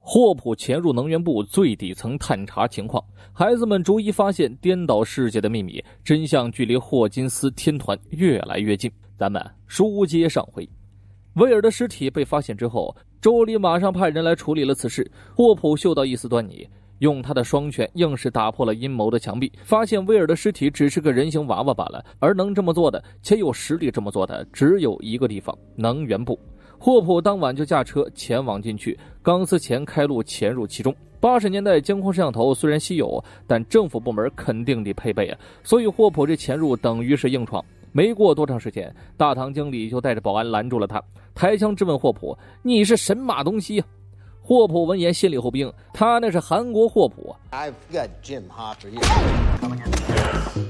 霍普潜入能源部最底层探查情况，孩子们逐一发现颠倒世界的秘密，真相距离霍金斯天团越来越近。咱们书接上回，威尔的尸体被发现之后，周里马上派人来处理了此事。霍普嗅到一丝端倪，用他的双拳硬是打破了阴谋的墙壁，发现威尔的尸体只是个人形娃娃罢了，而能这么做的且有实力这么做的只有一个地方，能源部。霍普当晚就驾车前往进去，钢丝钳开路潜入其中。80年代监控摄像头虽然稀有，但政府部门肯定得配备啊，所以霍普这潜入等于是硬闯。没过多长时间，大堂经理就带着保安拦住了他，抬枪质问霍普：“你是神马东西啊？”霍普闻言心里后兵，他那是韩国霍普。I've got Jim Hopper here.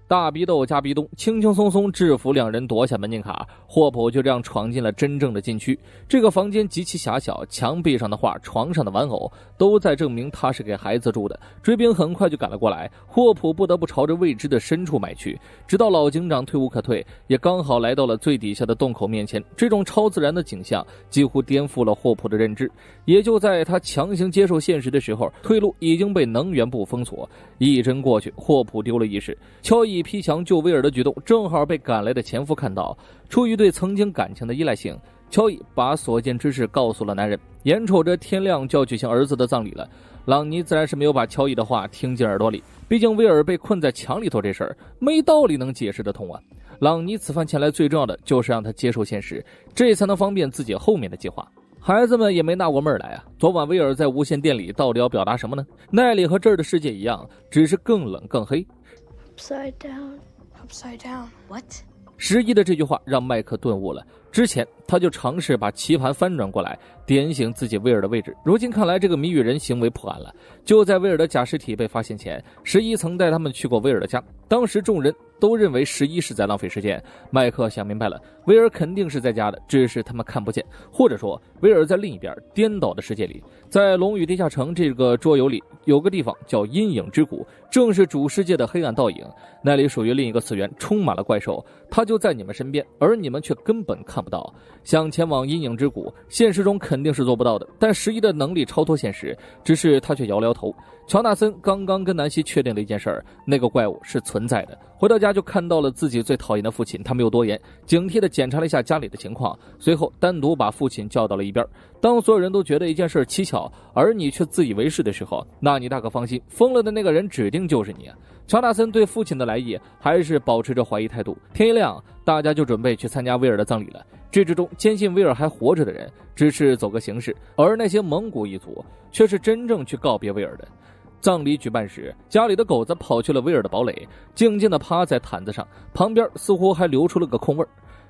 大鼻窦加鼻东轻轻松松制服两人，夺下门禁卡，霍普就这样闯进了真正的禁区。这个房间极其狭小，墙壁上的画，床上的玩偶都在证明他是给孩子住的。追兵很快就赶了过来，霍普不得不朝着未知的深处迈去，直到老警长退无可退，也刚好来到了最底下的洞口面前。这种超自然的景象几乎颠覆了霍普的认知。也就在他强行接受现实的时候，退路已经被能源部封锁。一针过去，霍普丢了意识。乔伊劈墙救威尔的举动正好被赶来的前夫看到，出于对曾经感情的依赖性，乔伊把所见之事告诉了男人。眼瞅着天亮就要举行儿子的葬礼了，朗尼自然是没有把乔伊的话听进耳朵里，毕竟威尔被困在墙里头这事儿没道理能解释得通啊。朗尼此番前来最重要的就是让他接受现实，这才能方便自己后面的计划。孩子们也没纳过闷来啊，昨晚威尔在无线电里到底要表达什么呢？那里和这儿的世界一样，只是更冷更黑。Upside down. Upside down. What? 11的这句话让麦克顿悟了。之前他就尝试把棋盘翻转过来，点醒自己威尔的位置。如今看来，这个谜语人行为破案了。就在威尔的假尸体被发现前，11曾带他们去过威尔的家。当时众人都认为11是在浪费时间。麦克想明白了，威尔肯定是在家的，只是他们看不见，或者说威尔在另一边颠倒的世界里。在龙与地下城这个桌游里，有个地方叫阴影之谷，正是主世界的黑暗倒影，那里属于另一个次元，充满了怪兽，它就在你们身边，而你们却根本看不到。想前往阴影之谷，现实中肯定是做不到的，但11的能力超脱现实，只是他却摇了摇头。乔纳森刚刚跟南希确定了一件事儿，那个怪物是存在的。回到家就看到了自己最讨厌的父亲，他没有多言，警惕地检查了一下家里的情况，随后单独把父亲叫到了一边。当所有人都觉得一件事蹊跷，而你却自以为是的时候，那你大可放心，疯了的那个人指定就是你啊。乔纳森对父亲的来意还是保持着怀疑态度。天一亮，大家就准备去参加威尔的葬礼了。这之中坚信威尔还活着的人只是走个形式，而那些蒙古一族却是真正去告别威尔的。葬礼举办时，家里的狗子跑去了威尔的堡垒，静静地趴在毯子上，旁边似乎还留出了个空位。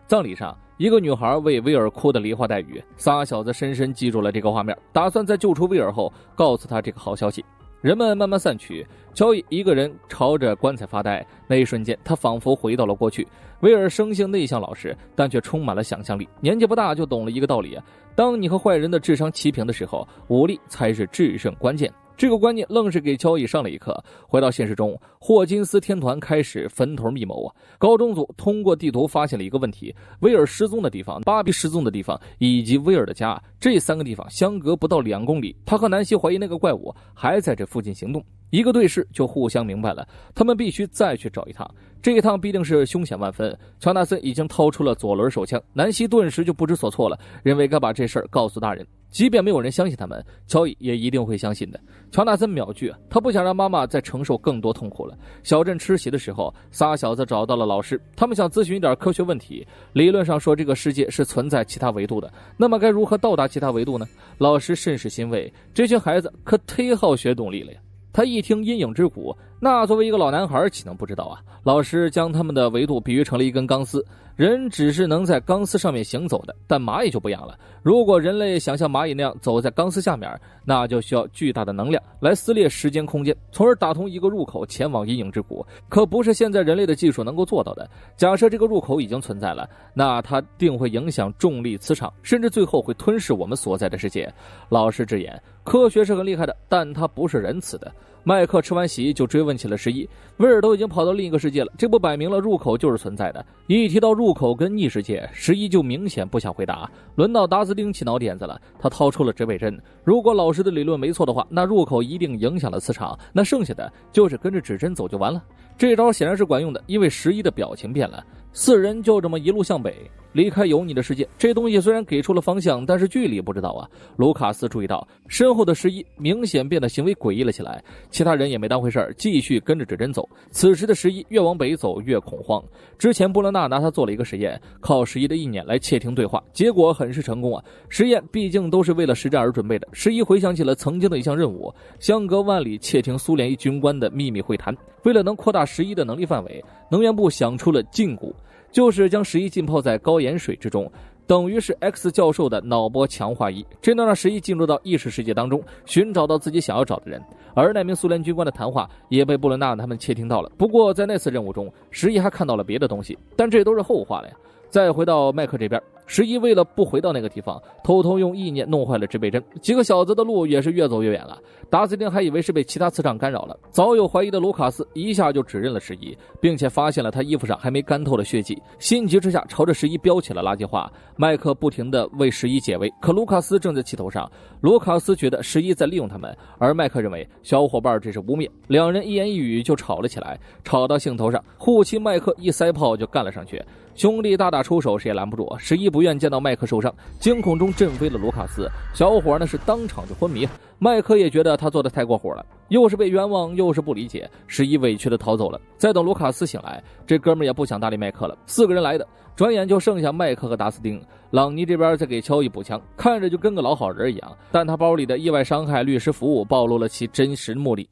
葬礼上，一个女孩为威尔哭得梨花带雨，仨小子深深记住了这个画面，打算在救出威尔后告诉他这个好消息。人们慢慢散去，乔伊一个人朝着棺材发呆。那一瞬间，他仿佛回到了过去。威尔生性内向老实，但却充满了想象力。年纪不大就懂了一个道理：当你和坏人的智商齐平的时候，武力才是制胜关键。这个观念愣是给乔伊上了一课。回到现实中，霍金斯天团开始分头密谋啊！高中组通过地图发现了一个问题：威尔失踪的地方、芭比失踪的地方以及威尔的家，这3个地方相隔不到2公里。他和南希怀疑那个怪物还在这附近行动，一个对视就互相明白了，他们必须再去找一趟。这一趟必定是凶险万分。乔纳森已经掏出了左轮手枪，南希顿时就不知所措了，认为该把这事儿告诉大人。即便没有人相信他们，乔伊也一定会相信的。乔纳森秒拒，他不想让妈妈再承受更多痛苦了。小镇吃席的时候，仨小子找到了老师，他们想咨询一点科学问题。理论上说，这个世界是存在其他维度的，那么该如何到达其他维度呢？老师甚是欣慰，这群孩子可忒好学动力了呀。他一听阴影之谷，那作为一个老男孩岂能不知道啊？老师将他们的维度比喻成了一根钢丝，人只是能在钢丝上面行走的，但蚂蚁就不一样了。如果人类想像蚂蚁那样走在钢丝下面，那就需要巨大的能量来撕裂时间空间，从而打通一个入口前往阴影之谷，可不是现在人类的技术能够做到的。假设这个入口已经存在了，那它定会影响重力磁场，甚至最后会吞噬我们所在的世界。老师直言，科学是很厉害的，但它不是仁慈的。麦克吃完席就追问起了11，威尔都已经跑到另一个世界了，这不摆明了入口就是存在的。一提到入入口跟异世界，十一就明显不想回答。轮到达斯汀起脑点子了，他掏出了指北针。如果老师的理论没错的话，那入口一定影响了磁场，那剩下的就是跟着指针走就完了。这招显然是管用的，因为十一的表情变了。四人就这么一路向北，离开有你的世界。这东西虽然给出了方向，但是距离不知道啊。卢卡斯注意到身后的十一明显变得行为诡异了起来，其他人也没当回事，继续跟着指针走。此时的十一越往北走越恐慌。之前布伦娜拿他做了一个实验，靠十一的意念来窃听对话，结果很是成功啊。实验毕竟都是为了实战而准备的。十一回想起了曾经的一项任务，相隔万里窃听苏联一军官的秘密会谈。为了能扩大十一的能力范围，能源部想出了禁锢，就是将十一浸泡在高盐水之中，等于是 X 教授的脑波强化仪，这能让十一进入到意识世界当中，寻找到自己想要找的人。而那名苏联军官的谈话也被布伦纳他们窃听到了。不过在那次任务中，十一还看到了别的东西，但这都是后话了呀。再回到麦克这边，十一为了不回到那个地方，偷偷用意念弄坏了指北针，几个小子的路也是越走越远了。达斯汀还以为是被其他磁场干扰了，早有怀疑的卢卡斯一下就指认了十一，并且发现了他衣服上还没干透的血迹，心急之下朝着十一飙起了垃圾话。麦克不停地为十一解围，可卢卡斯正在气头上。卢卡斯觉得十一在利用他们，而麦克认为小伙伴这是污蔑，两人一言一语就吵了起来，吵到兴头上，护妻麦克一塞炮就干了上去。兄弟大打出手，谁也拦不住。十一不愿见到麦克受伤，惊恐中震飞了卢卡斯，小伙呢是当场就昏迷。麦克也觉得他做的太过火了，又是被冤枉又是不理解，十一委屈的逃走了。再等卢卡斯醒来，这哥们也不想搭理麦克了。4个人来的，转眼就剩下麦克和达斯汀。朗尼这边在给乔伊补枪，看着就跟个老好人一样，但他包里的意外伤害律师服务暴露了其真实目的。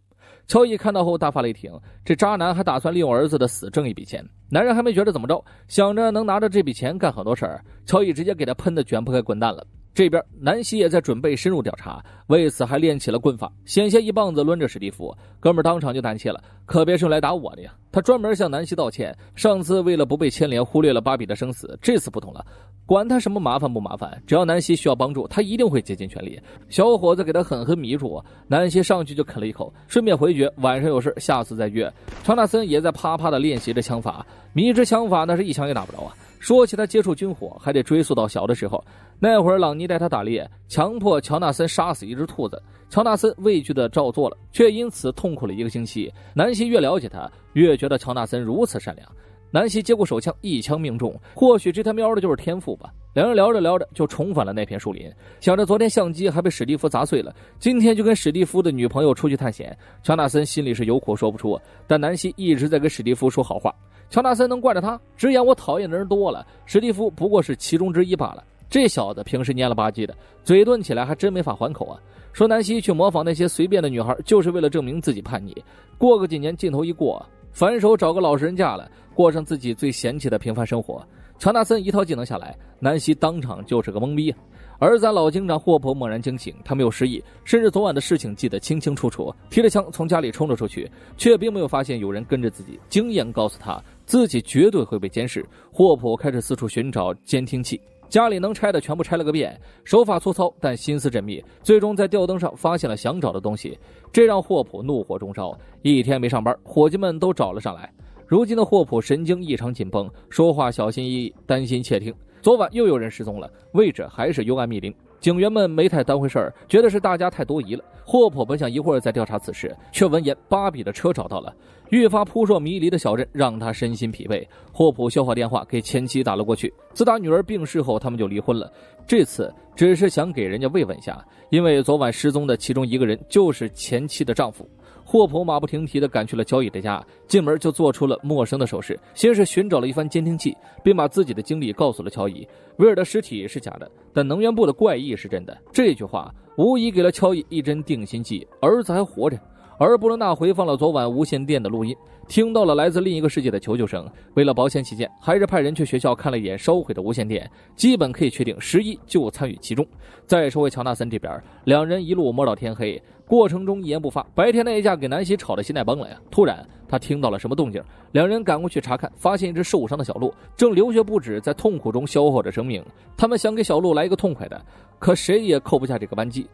乔伊看到后大发雷霆，这渣男还打算利用儿子的死挣一笔钱。男人还没觉得怎么着，想着能拿着这笔钱干很多事儿，乔伊直接给他喷得卷不开滚蛋了。这边南希也在准备深入调查，为此还练起了棍法，险些一棒子抡着史蒂夫。哥们当场就胆怯了，可别是用来打我的呀。他专门向南希道歉，上次为了不被牵连忽略了芭比的生死，这次不同了，管他什么麻烦不麻烦，只要南希需要帮助，他一定会竭尽全力。小伙子给他狠狠迷住，南希上去就啃了一口，顺便回绝晚上有事下次再约。乔纳森也在啪啪的练习着枪法，迷之枪法那是一枪也打不着啊。说起他接触军火，还得追溯到小的时候，那会儿朗尼带他打猎，强迫乔纳森杀死一只兔子，乔纳森畏惧的照做了，却因此痛苦了1个星期。南希越了解他，越觉得乔纳森如此善良。南希接过手枪，一枪命中，或许这他喵的就是天赋吧。两人聊着聊着就重返了那片树林，想着昨天相机还被史蒂夫砸碎了，今天就跟史蒂夫的女朋友出去探险。乔纳森心里是有苦说不出，但南希一直在跟史蒂夫说好话。乔纳森能惯着他，直言我讨厌的人多了，史蒂夫不过是其中之一罢了。这小子平时蔫了吧唧的，嘴遁起来还真没法还口啊。说南希去模仿那些随便的女孩，就是为了证明自己叛逆。过个几年劲头一过，反手找个老实人嫁了，过上自己最嫌弃的平凡生活。乔纳森一套技能下来，南希当场就是个懵逼。而咱老警长霍普猛然惊醒，他没有失忆，甚至昨晚的事情记得清清楚楚，提着枪从家里冲了出去，却并没有发现有人跟着自己。经验告诉他自己绝对会被监视。霍普开始四处寻找监听器，家里能拆的全部拆了个遍，手法粗糙但心思缜密，最终在吊灯上发现了想找的东西，这让霍普怒火中烧。一天没上班，伙计们都找了上来。如今的霍普神经异常紧绷，说话小心翼翼，担心窃听。昨晚又有人失踪了，位置还是幽暗密林。警员们没太当回事儿，觉得是大家太多疑了。霍普本想一会儿再调查此事，却闻言芭比的车找到了。愈发扑朔迷离的小镇让他身心疲惫。霍普消化电话给前妻打了过去。自打女儿病逝后，他们就离婚了。这次只是想给人家慰问下，因为昨晚失踪的其中一个人就是前妻的丈夫。霍普马不停蹄地赶去了乔伊的家，进门就做出了陌生的手势，先是寻找了一番监听器，并把自己的经历告诉了乔伊。威尔的尸体是假的，但能源部的怪异是真的。这句话无疑给了乔伊一针定心剂，儿子还活着。而布伦纳回放了昨晚无线电的录音，听到了来自另一个世界的求救声。为了保险起见，还是派人去学校看了一眼烧毁的无线电，基本可以确定11就参与其中。再说回乔纳森这边，两人一路摸到天黑，过程中一言不发。白天那一架给南希吵得心态崩了呀。突然他听到了什么动静，两人赶过去查看，发现一只受伤的小鹿正流血不止，在痛苦中消耗着生命。他们想给小鹿来一个痛快的，可谁也扣不下这个扳机。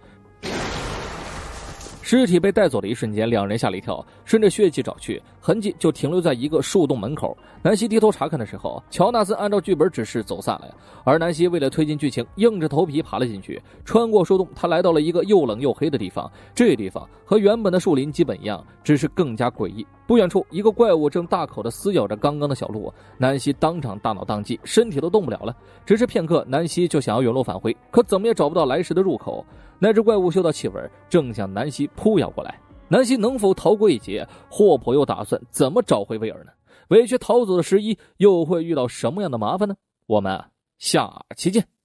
尸体被带走的一瞬间，两人吓了一跳，顺着血迹找去，痕迹就停留在一个树洞门口。南希低头查看的时候，乔纳森按照剧本指示走散了，而南希为了推进剧情，硬着头皮爬了进去。穿过树洞，他来到了一个又冷又黑的地方，这地方和原本的树林基本一样，只是更加诡异。不远处，一个怪物正大口地撕咬着刚刚的小鹿，南希当场大脑宕机，身体都动不了了。只是片刻，南希就想要原路返回，可怎么也找不到来时的入口。那只怪物嗅到气味，正向南希扑咬过来。南希能否逃过一劫？霍普又打算怎么找回威尔呢？委屈逃走的11又会遇到什么样的麻烦呢？我们下期见。